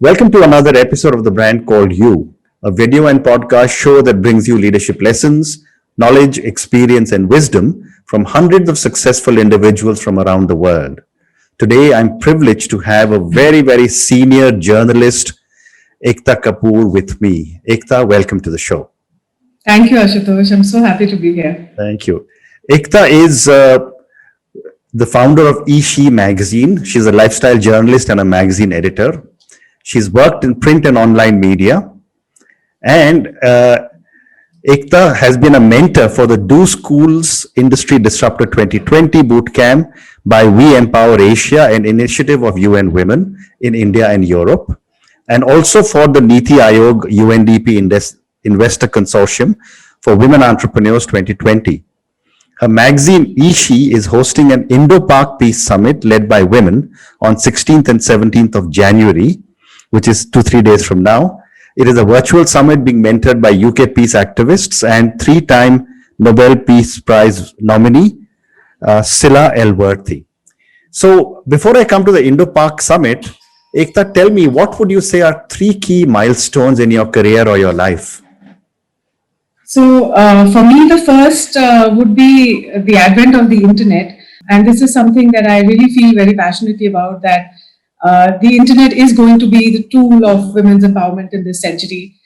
Welcome to another episode of the brand called You, a video and podcast show that brings you leadership lessons, knowledge, experience, and wisdom from hundreds of successful individuals from around the world. Today, I'm privileged to have a very senior journalist, Aekta Kapoor, with me. Aekta, welcome to the show. Thank you, Ashutosh. I'm so happy to be here. Thank you. Aekta is the founder of eShe magazine. She's a lifestyle journalist and a magazine editor. She's worked in print and online media. And Aekta has been a mentor for the Do Schools Industry Disruptor 2020 bootcamp by We Empower Asia, an initiative of UN Women in India and Europe, and also for the Niti Aayog UNDP Investor Consortium for Women Entrepreneurs 2020. Her magazine eShe is hosting an Indo-Pak Peace Summit led by women on 16th and 17th of January, which is 2-3 days from now. It is a virtual summit being mentored by UK peace activists and 3-time Nobel Peace Prize nominee, Sila Elworthy. So before I come to the Indo-Pak Summit, Aekta, tell me, what would you say are 3 key milestones in your career or your life? So for me, the first would be the advent of the internet. And this is something that I really feel very passionately about, that the internet is going to be the tool of women's empowerment in this century.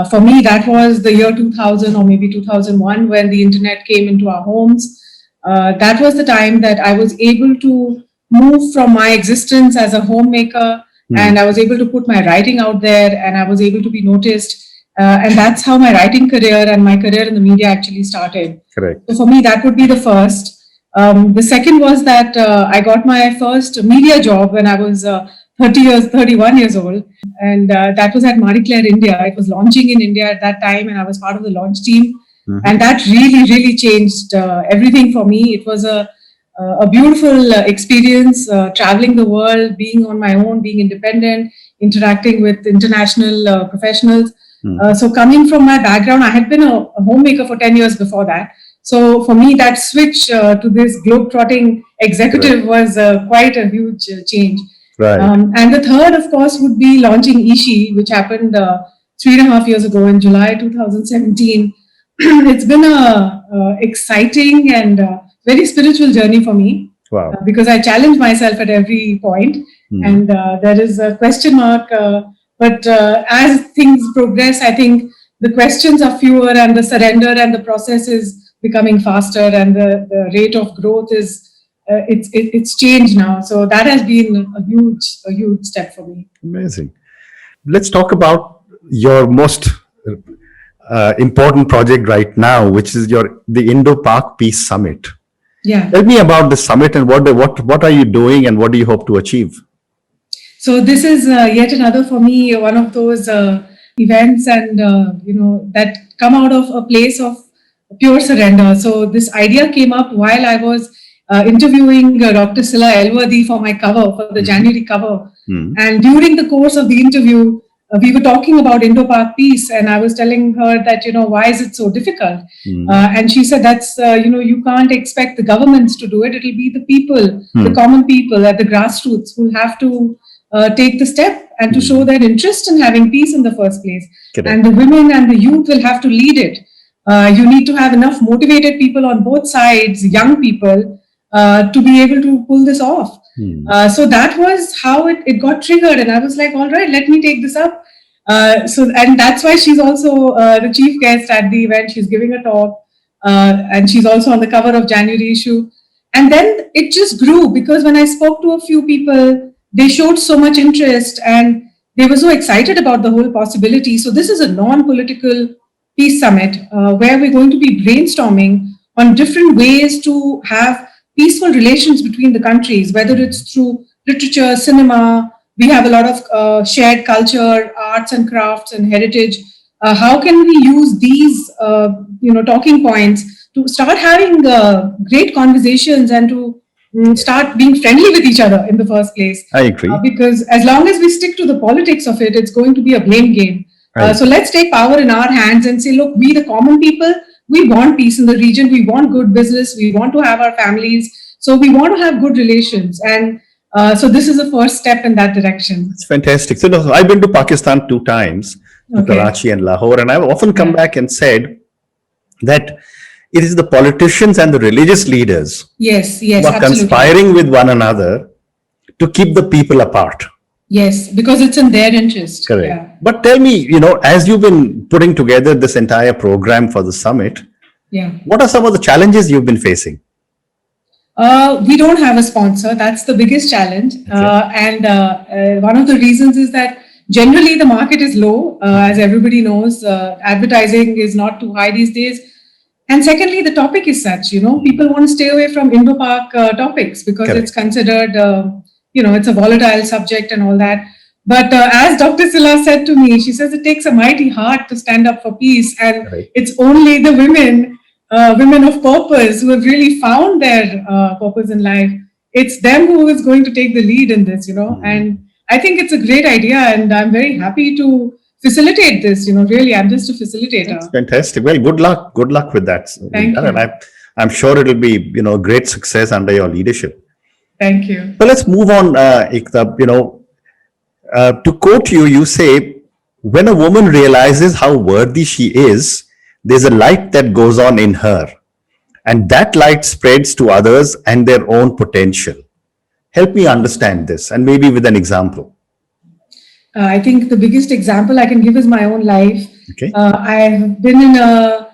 For me, that was the year 2000 or maybe 2001 when the internet came into our homes. That was the time that I was able to move from my existence as a homemaker, and I was able to put my writing out there, and I was able to be noticed. And that's how my writing career and my career in the media actually started. Correct. So for me, that would be the first. The second was that I got my first media job when I was 31 years old. And that was at Marie Claire, India. It was launching in India at that time, and I was part of the launch team. And that really changed everything for me. It was a beautiful experience, traveling the world, being on my own, being independent, interacting with international professionals. So coming from my background, I had been a homemaker for 10 years before that. So for me, that switch to this globe-trotting executive was quite a huge change. Right. And the third, of course, would be launching eShe, which happened 3.5 years ago in July 2017. It's been a exciting and very spiritual journey for me. Wow. Because I challenge myself at every point, and there is a question mark. But as things progress, I think the questions are fewer, and the surrender and the process is becoming faster, and the rate of growth is it's changed now. So that has been a huge step for me. Amazing. Let's talk about your most important project right now, which is the Indo-Pak Peace Summit. Yeah. Tell me about the summit and what are you doing and what do you hope to achieve? So this is yet another, for me, one of those events and that come out of a place of pure surrender. So this idea came up while I was interviewing Dr. Sila Elworthy for my cover, for the January cover. And during the course of the interview, we were talking about Indo-Pak peace, and I was telling her that, why is it so difficult? And she said, that's, you can't expect the governments to do it. It'll be the people, the common people at the grassroots who'll have to take the step and to show their interest in having peace in the first place. Correct. And the women and the youth will have to lead it. You need to have enough motivated people on both sides, young people, to be able to pull this off. So that was how it got triggered, and I was like, all right, let me take this up. And that's why she's also the chief guest at the event. She's giving a talk, and she's also on the cover of January issue. And then it just grew, because when I spoke to a few people, they showed so much interest and they were so excited about the whole possibility. So this is a non-political peace summit where we're going to be brainstorming on different ways to have peaceful relations between the countries, whether it's through literature, cinema. We have a lot of shared culture, arts and crafts and heritage. How can we use these, talking points to start having great conversations and to start being friendly with each other in the first place? I agree. Because as long as we stick to the politics of it, it's going to be a blame game. Right. So let's take power in our hands and say, look, we the common people, we want peace in the region. We want good business. We want to have our families. So we want to have good relations. And So this is the first step in that direction. It's fantastic. So no, I've been to Pakistan 2 times, to Okay. Karachi and Lahore, and I've often come Yeah. back and said that it is the politicians and the religious leaders Yes, who yes, are absolutely. conspiring with one another to keep the people apart. Yes, because it's in their interest. Correct. Yeah. But tell me, as you've been putting together this entire program for the summit, Yeah. what are some of the challenges you've been facing? We don't have a sponsor. That's the biggest challenge. And one of the reasons is that generally the market is low. As everybody knows, advertising is not too high these days. And secondly, the topic is such, people want to stay away from Indo-Pak topics because Correct. it's considered, it's a volatile subject and all that. But as Dr. Silla said to me, she says it takes a mighty heart to stand up for peace. And Correct. it's only the women of purpose who have really found their purpose in life. It's them who is going to take the lead in this, and I think it's a great idea, and I'm very happy to facilitate this. Really, I'm just a facilitator. That's fantastic. Well, good luck. Good luck with that. Thank you. And I'm sure it'll be, great success under your leadership. Thank you. So let's move on, Aekta. To quote you, you say, when a woman realizes how worthy she is, there's a light that goes on in her, and that light spreads to others and their own potential. Help me understand this, and maybe with an example. I think the biggest example I can give is my own life. Okay. I've been in a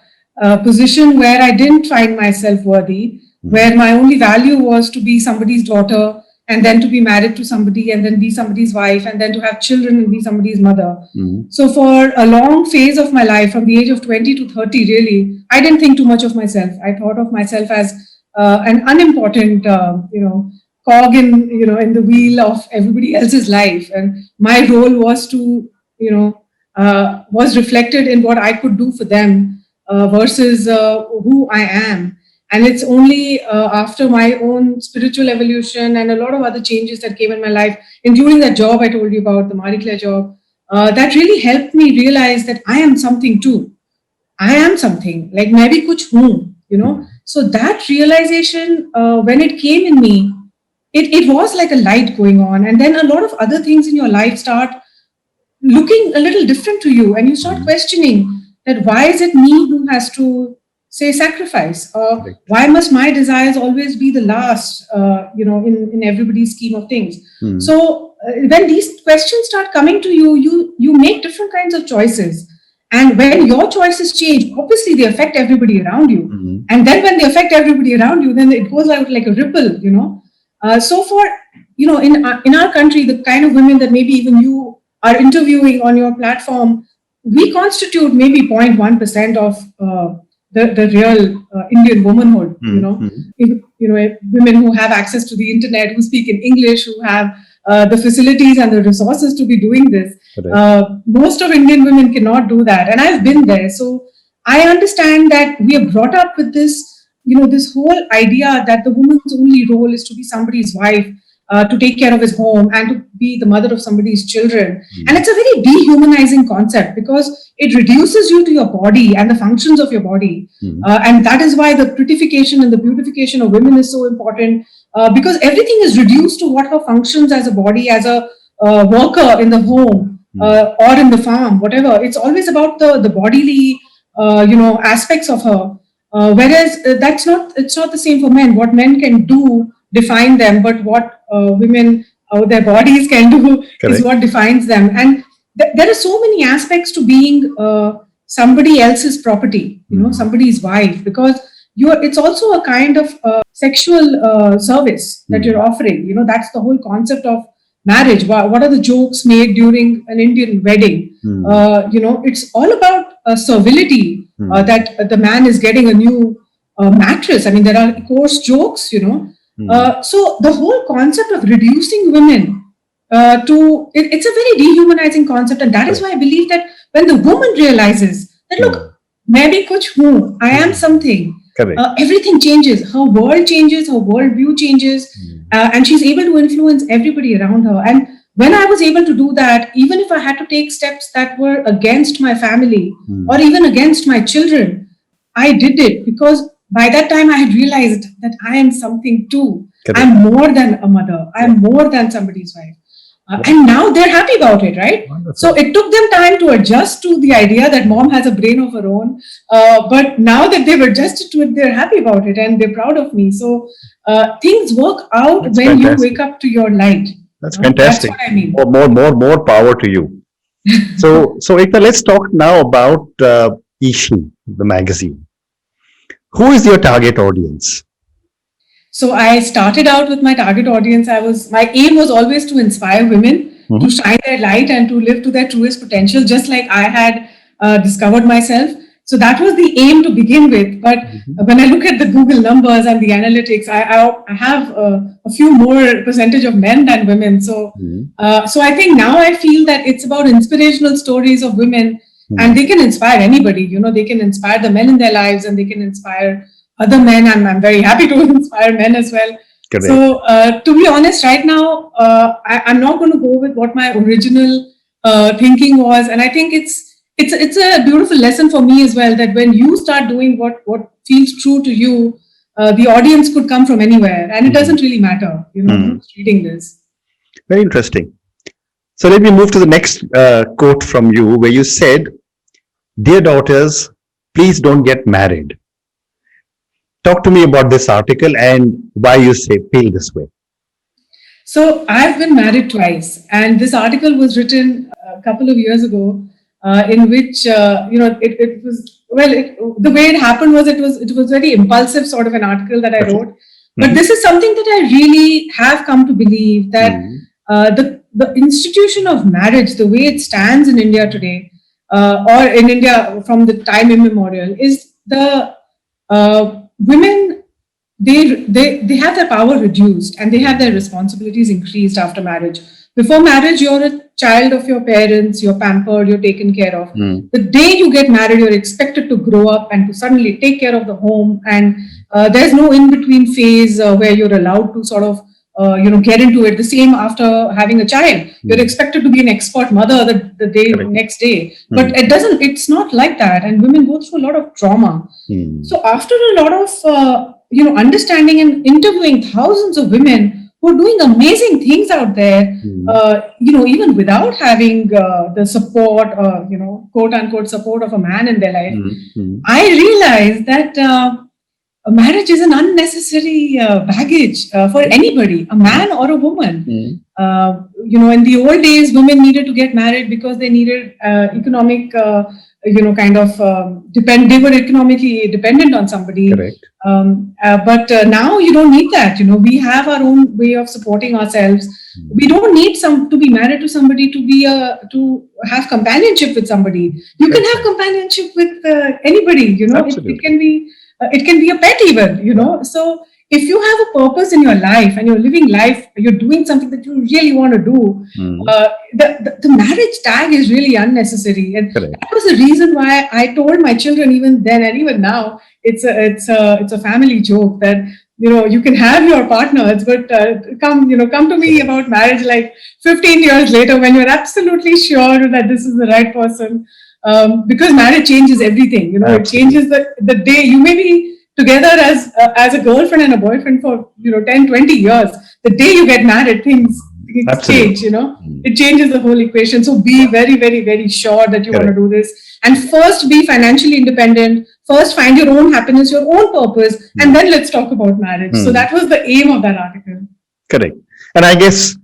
position where I didn't find myself worthy, where my only value was to be somebody's daughter, and then to be married to somebody, and then be somebody's wife, and then to have children and be somebody's mother. So for a long phase of my life, from the age of 20 to 30, really, I didn't think too much of myself. I thought of myself as an unimportant, cog in the wheel of everybody else's life. And my role was to, was reflected in what I could do for them versus who I am. And it's only after my own spiritual evolution and a lot of other changes that came in my life, including that job I told you about, the Marie Claire job, that really helped me realize that I am something too. I am something, like maybe kuch hoon, So that realization, when it came in me, it was like a light going on. And then a lot of other things in your life start looking a little different to you. And you start questioning that why is it me who has to say sacrifice, or why must my desires always be the last, in everybody's scheme of things. So when these questions start coming to you, you make different kinds of choices. And when your choices change, obviously they affect everybody around you. And then when they affect everybody around you, then it goes out like a ripple, So for, in our country, the kind of women that maybe even you are interviewing on your platform, we constitute maybe 0.1% of the real Indian womanhood, women who have access to the internet, who speak in English, who have the facilities and the resources to be doing this. Most of Indian women cannot do that. And I've been there. So I understand that we are brought up with this, this whole idea that the woman's only role is to be somebody's wife, to take care of his home and to be the mother of somebody's children. And it's a very dehumanizing concept because it reduces you to your body and the functions of your body. And that is why the prettification and the beautification of women is so important, because everything is reduced to what her functions as a body, as a worker in the home or in the farm, whatever. It's always about the bodily, aspects of her. Whereas it's not the same for men. What men can do define them, but what women, their bodies can do is what defines them. And there are so many aspects to being somebody else's property, somebody's wife, because it's also a kind of sexual service that you're offering. That's the whole concept of marriage. What are the jokes made during an Indian wedding? It's all about servility, that the man is getting a new mattress. I mean, there are coarse jokes, So the whole concept of reducing women it's a very dehumanizing concept. And that is why I believe that when the woman realizes that, look, maybe kuch hoon, I am something. Everything changes. Her world changes, her worldview changes, and she's able to influence everybody around her. And when I was able to do that, even if I had to take steps that were against my family or even against my children, I did it because by that time, I had realized that I am something too. Correct. I'm more than a mother. I'm more than somebody's wife. And now they're happy about it, right? Wonderful. So it took them time to adjust to the idea that mom has a brain of her own. But now that they've adjusted to it, they're happy about it and they're proud of me. So things work out That's when fantastic. you wake up to your light. That's fantastic. That's what I mean. More power to you. So Aekta, let's talk now about eShe, the magazine. Who is your target audience? So I started out with my target audience. My aim was always to inspire women to shine their light and to live to their truest potential, just like I had discovered myself. So that was the aim to begin with. But when I look at the Google numbers and the analytics, I have a few more percentage of men than women. So I think now I feel that it's about inspirational stories of women, and they can inspire anybody. You know, they can inspire the men in their lives, and they can inspire other men, and I'm very happy to inspire men as well. Correct. So to be honest, right now, I'm not going to go with what my original thinking was, and I think it's a beautiful lesson for me as well, that when you start doing what feels true to you, the audience could come from anywhere, and it doesn't really matter, you know, who's reading this. Very interesting. So let me move to the next quote from you, where you said, "Dear daughters, please don't get married." Talk to me about this article and why you feel this way. So I've been married twice, and this article was written a couple of years ago, in which it was the way it happened was it was very impulsive sort of an article that I wrote. But this is something that I really have come to believe, that the institution of marriage, the way it stands in India today, or in India from the time immemorial, is the women, they have their power reduced and they have their responsibilities increased after marriage. Before marriage, you're a child of your parents, you're pampered, you're taken care of. The day you get married, you're expected to grow up and to suddenly take care of the home, and there's no in-between phase where you're allowed to sort of get into it. The same after having a child. You're expected to be an expert mother the next day. But it's not like that. And women go through a lot of trauma. So after a lot of, understanding and interviewing thousands of women who are doing amazing things out there, even without having the support, quote unquote support of a man in their life, I realized that marriage is an unnecessary baggage for anybody, a man or a woman. In the old days, women needed to get married because they needed economic, they were economically dependent on somebody. Correct. But now you don't need that. We have our own way of supporting ourselves. We don't need to be married to somebody to have companionship with somebody. You can have companionship with anybody. It can be a pet even, So if you have a purpose in your life and you're living life, you're doing something that you really want to do, the marriage tag is really unnecessary. And that was the reason why I told my children even then and even now, it's a family joke that, you can have your partners, but come to me about marriage like 15 years later when you're absolutely sure that this is the right person. Because marriage changes everything, it changes the day. You may be together as a girlfriend and a boyfriend for 10, 20 years. The day you get married, things change, it changes the whole equation. So be very, very, very sure that you want to do this, and first be financially independent, first find your own happiness, your own purpose, and then let's talk about marriage. So that was the aim of that article. Correct. And I guess,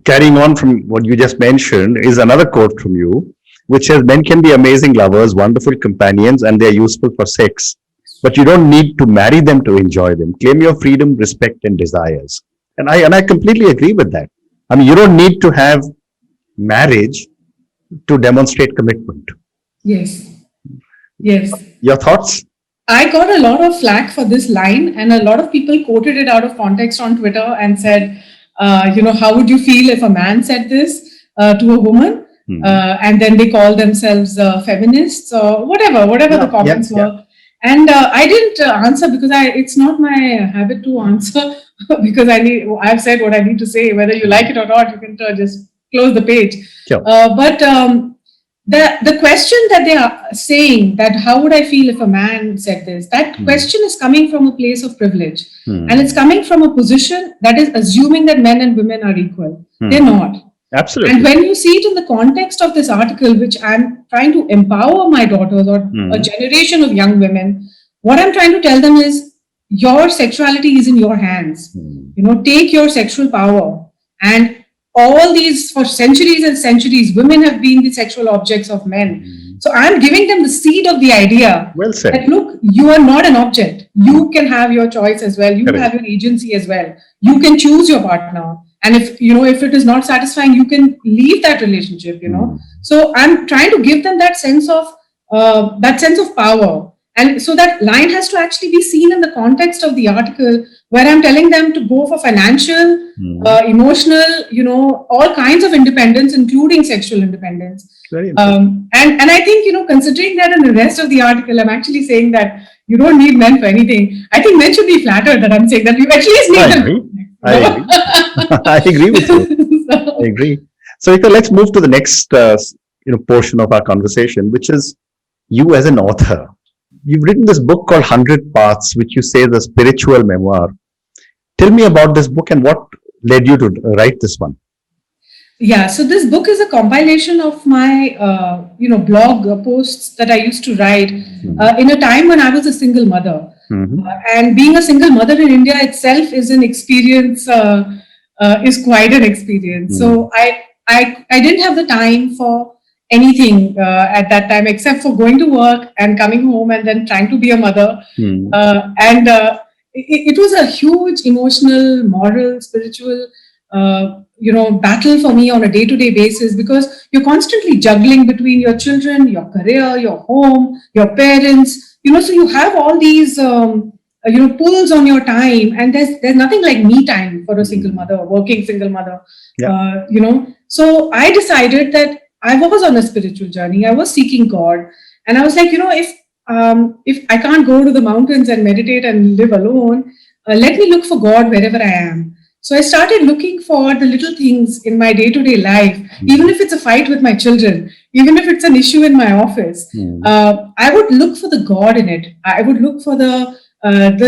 carrying on from what you just mentioned is another quote from you, which says, "Men can be amazing lovers, wonderful companions, and they're useful for sex. But you don't need to marry them to enjoy them. Claim your freedom, respect, and desires." And I completely agree with that. I mean, you don't need to have marriage to demonstrate commitment. Yes. Your thoughts? I got a lot of flack for this line, and a lot of people quoted it out of context on Twitter and said, how would you feel if a man said this to a woman? And then they call themselves feminists or whatever the comments were. And I didn't answer because it's not my habit to answer because I've said what I need to say. Whether you like it or not, you can just close the page. Sure. But the question that they are saying, that how would I feel if a man said this, that question is coming from a place of privilege. And it's coming from a position that is assuming that men and women are equal. They're not. Absolutely. And when you see it in the context of this article, which I'm trying to empower my daughters or a generation of young women, what I'm trying to tell them is your sexuality is in your hands. Take your sexual power. And all these, for centuries and centuries, women have been the sexual objects of men. So I'm giving them the seed of the idea that, look, you are not an object. You can have your choice as well. You have your agency as well. You can choose your partner. And if it is not satisfying, you can leave that relationship, So I'm trying to give them that sense of power. And so that line has to actually be seen in the context of the article, where I'm telling them to go for financial, emotional, all kinds of independence, including sexual independence. Very and I think, considering that in the rest of the article, I'm actually saying that you don't need men for anything. I think men should be flattered that I'm saying that you at least need them. I agree. I agree with you. I agree. So, let's move to the next, portion of our conversation, which is you as an author. You've written this book called 100 Paths, which you say is a spiritual memoir. Tell me about this book and what led you to write this one. Yeah, so this book is a compilation of my, blog posts that I used to write in a time when I was a single mother. And being a single mother in India itself is an experience, is quite an experience. So I didn't have the time for anything at that time, except for going to work and coming home and then trying to be a mother. It was a huge emotional, moral, spiritual, battle for me on a day-to-day basis, because you're constantly juggling between your children, your career, your home, your parents. So you have all these, pulls on your time, and there's nothing like me time for a single mother, working single mother. So I decided that I was on a spiritual journey. I was seeking God, and I was like, if I can't go to the mountains and meditate and live alone, let me look for God wherever I am. So I started looking for the little things in my day-to-day life, even if it's a fight with my children, even if it's an issue in my office. I would look for the God in it. I would look for the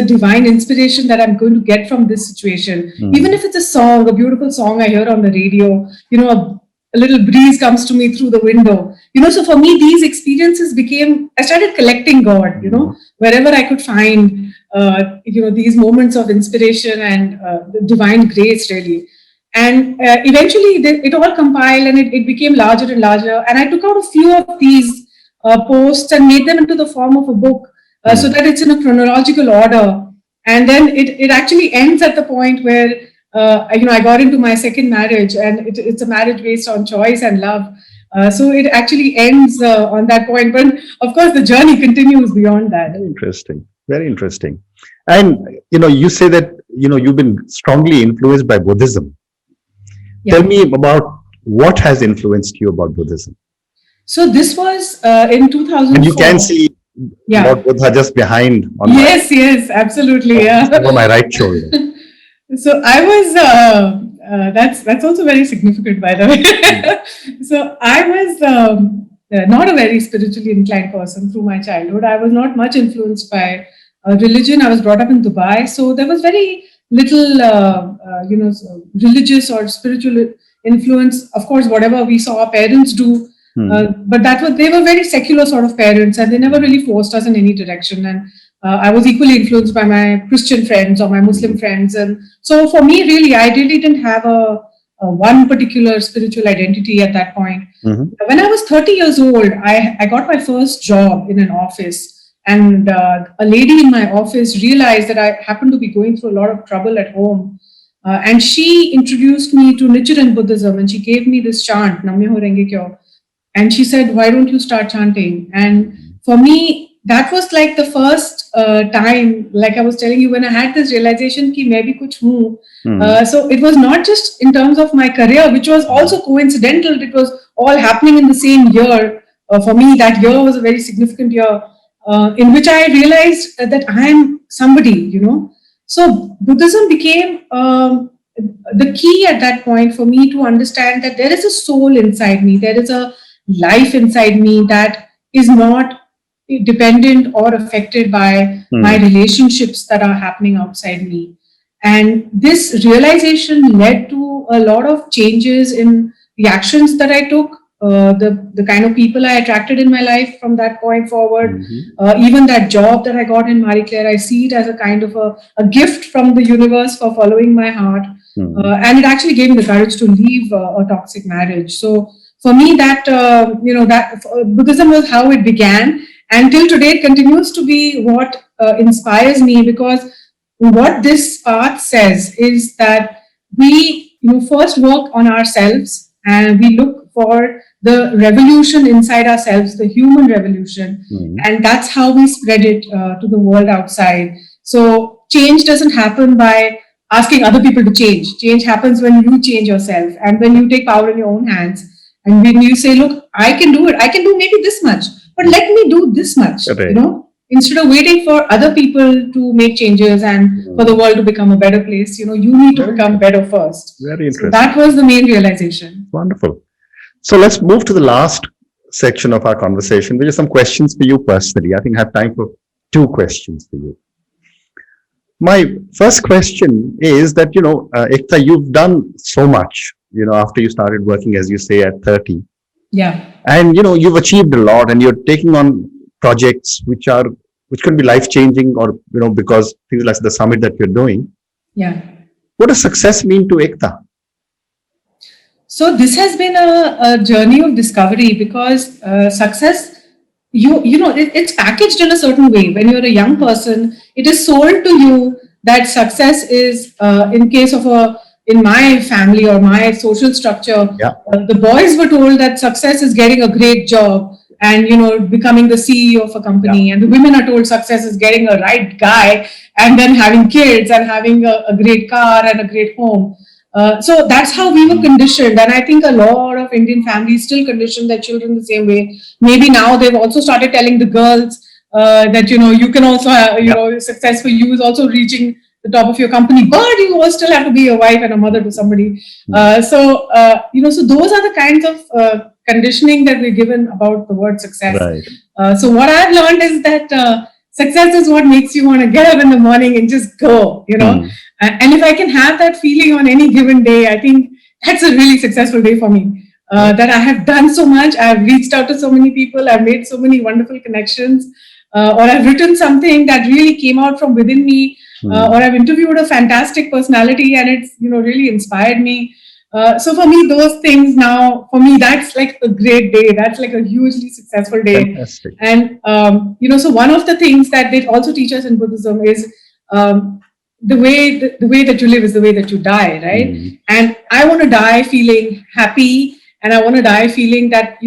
divine inspiration that I'm going to get from this situation. Even if it's a song, a beautiful song I hear on the radio, a little breeze comes to me through the window. So for me, these experiences I started collecting God, wherever I could find, these moments of inspiration and the divine grace, really. And eventually it all compiled, and it became larger and larger. And I took out a few of these posts and made them into the form of a book, so that it's in a chronological order. And then it actually ends at the point where I got into my second marriage, and it's a marriage based on choice and love. So it actually ends on that point. But of course, the journey continues beyond that. Very interesting. Very interesting. And, you say that, you've been strongly influenced by Buddhism. Yeah. Tell me about what has influenced you about Buddhism. So this was in 2004. And you can see Lord Buddha just behind. Yes, absolutely. On my right shoulder. So I was, that's also very significant, by the way. So I was not a very spiritually inclined person through my childhood. I was not much influenced by religion. I was brought up in Dubai. So there was very little, religious or spiritual influence. Of course, whatever we saw our parents do, but they were very secular sort of parents, and they never really forced us in any direction. And I was equally influenced by my Christian friends or my Muslim friends. And so for me, really, I really didn't have a one particular spiritual identity at that point. When I was 30 years old, I got my first job in an office. And a lady in my office realized that I happened to be going through a lot of trouble at home. And she introduced me to Nichiren Buddhism, and she gave me this chant, Namyoho Renge Kyo. And she said, why don't you start chanting? And for me, that was like the first time, like I was telling you, when I had this realization ki main bhi kuch hu. So it was not just in terms of my career, which was also coincidental. It was all happening in the same year. For me, that year was a very significant year in which I realized that I am somebody, So Buddhism became the key at that point for me to understand that there is a soul inside me. There is a life inside me that is not dependent or affected by my relationships that are happening outside me. And this realization led to a lot of changes in the actions that I took, the kind of people I attracted in my life from that point forward. Even that job that I got in Marie Claire, I see it as a kind of a gift from the universe for following my heart. And it actually gave me the courage to leave a toxic marriage. So for me, that Buddhism was how it began, and till today it continues to be what inspires me, because what this path says is that we first work on ourselves, and we look for the revolution inside ourselves, the human revolution, and that's how we spread it to the world outside. So change doesn't happen by asking other people to change. Change happens when you change yourself, and when you take power in your own hands, and when you say, look, I can do it, I can do maybe this much, but let me do this much. Instead of waiting for other people to make changes and for the world to become a better place, you need to become better first. Very interesting. So that was the main realization. Wonderful. So let's move to the last section of our conversation, which is some questions for you personally. I think I have time for 2 questions for you. My first question is that, Aekta, you've done so much, after you started working, as you say, at 30. Yeah. And, you've achieved a lot, and you're taking on projects which could be life-changing, or, because things like the summit that you're doing. Yeah. What does success mean to Aekta? So this has been a journey of discovery, because success, it's packaged in a certain way. When you're a young person, it is sold to you that success is, in my family or my social structure, the boys were told that success is getting a great job and becoming the CEO of a company, and the women are told success is getting a right guy and then having kids and having a great car and a great home. So that's how we were conditioned, and I think a lot of Indian families still condition their children the same way. Maybe now they've also started telling the girls that you can also success for you is also reaching the top of your company, but you will still have to be a wife and a mother to somebody. So those are the kinds of conditioning that we're given about the word success. Right. So what I've learned is that success is what makes you want to get up in the morning and just go, and if I can have that feeling on any given day, I think that's a really successful day for me. That I have done so much, I've reached out to so many people, I've made so many wonderful connections, or I've written something that really came out from within me, or I've interviewed a fantastic personality and it's really inspired me. So for me, those things now, for me, that's like a great day. That's like a hugely successful day. Fantastic. And so one of the things that they also teach us in Buddhism is the way that you live is the way that you die, right? And I want to die feeling happy, and I want to die feeling that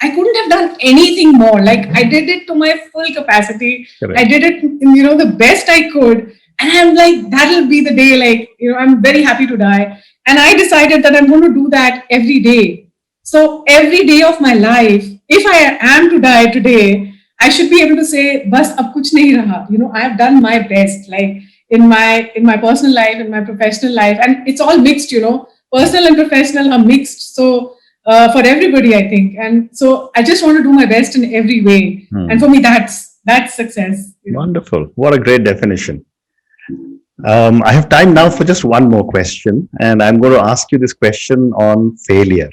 I couldn't have done anything more. Like I did it to my full capacity. Correct. I did it, the best I could. And I'm like, that'll be the day, like, I'm very happy to die. And I decided that I'm going to do that every day. So every day of my life, if I am to die today, I should be able to say, bas ab kuch nahi raha. I have done my best, like in my personal life, in my professional life. And it's all mixed, personal and professional are mixed. So for everybody, I think. And so I just want to do my best in every way. And for me, that's success. Wonderful. What a great definition. I have time now for just one more question, and I'm going to ask you this question on failure.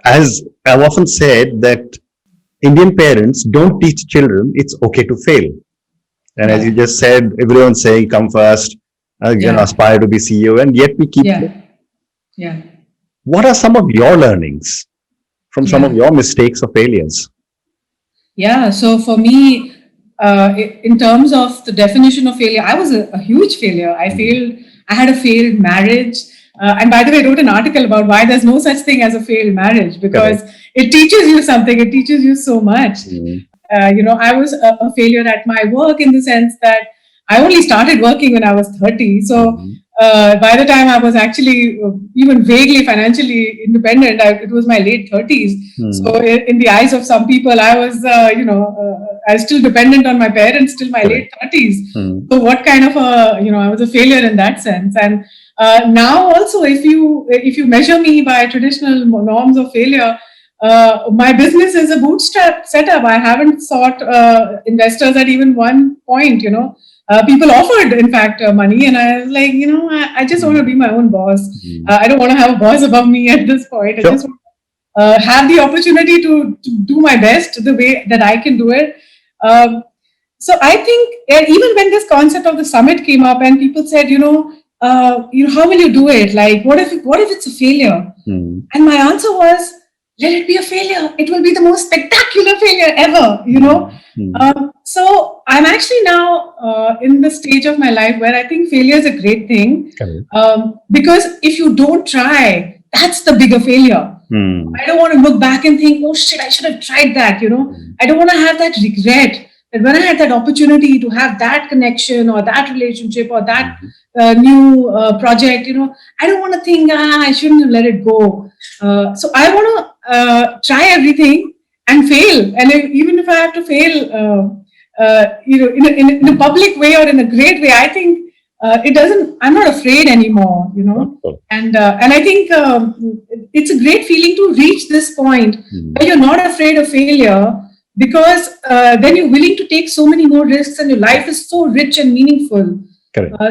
As I've often said, that Indian parents don't teach children it's okay to fail. And as you just said, everyone's saying come first, aspire to be CEO, and yet we keep. Yeah. What are some of your learnings from some of your mistakes or failures? Yeah. So for me, in terms of the definition of failure, I was a huge failure. I had a failed marriage. And by the way, I wrote an article about why there's no such thing as a failed marriage, because it teaches you something. It teaches you so much. I was a failure at my work in the sense that I only started working when I was 30. So by the time I was actually even vaguely financially independent, it was my late 30s. So in the eyes of some people, I was, I was still dependent on my parents till my late 30s. So what kind of I was a failure in that sense. And Now also, if you measure me by traditional norms of failure, my business is a bootstrap setup. I haven't sought investors at even one point. People offered, in fact, money, and I was like, I just want to be my own boss. I don't want to have a boss above me at this point. Sure. I just want to have the opportunity to do my best the way that I can do it. So I think even when this concept of the summit came up and people said, how will you do it? Like, what if it's a failure? And my answer was, let it be a failure. It will be the most spectacular failure ever, So I'm actually now in the stage of my life where I think failure is a great thing. Because if you don't try, that's the bigger failure. I don't want to look back and think, oh shit, I should have tried that, I don't want to have that regret. That when I had that opportunity to have that connection or that relationship or that new project, I don't want to think, I shouldn't have let it go. So I want to try everything and fail. And even if I have to fail, in a public way or in a great way, I think I'm not afraid anymore, And I think it's a great feeling to reach this point where you're not afraid of failure. Because then you're willing to take so many more risks and your life is so rich and meaningful.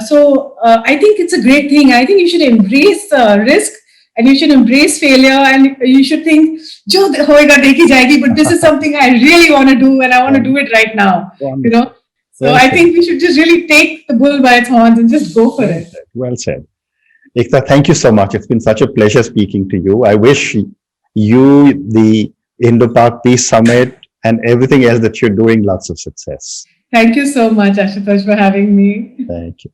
So I think it's a great thing. I think you should embrace risk and you should embrace failure and you should think, Jo, hoega dekhi jayegi, but this is something I really want to do and I want to do it right now. So I think we should just really take the bull by its horns and just go for it. Well said. Aekta, thank you so much. It's been such a pleasure speaking to you. I wish you, the Indo-Pak Peace Summit, and everything else that you're doing, lots of success. Thank you so much, Ashutosh, for having me. Thank you.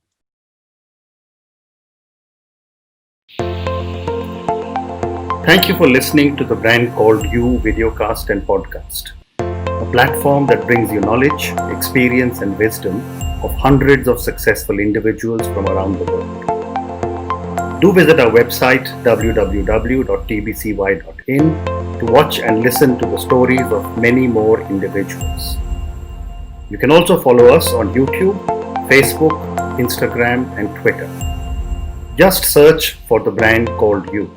Thank you for listening to the Brand Called You videocast and podcast, a platform that brings you knowledge, experience, and wisdom of hundreds of successful individuals from around the world. Do visit our website www.tbcy.in to watch and listen to the stories of many more individuals. You can also follow us on YouTube, Facebook, Instagram, and Twitter. Just search for the Brand Called You.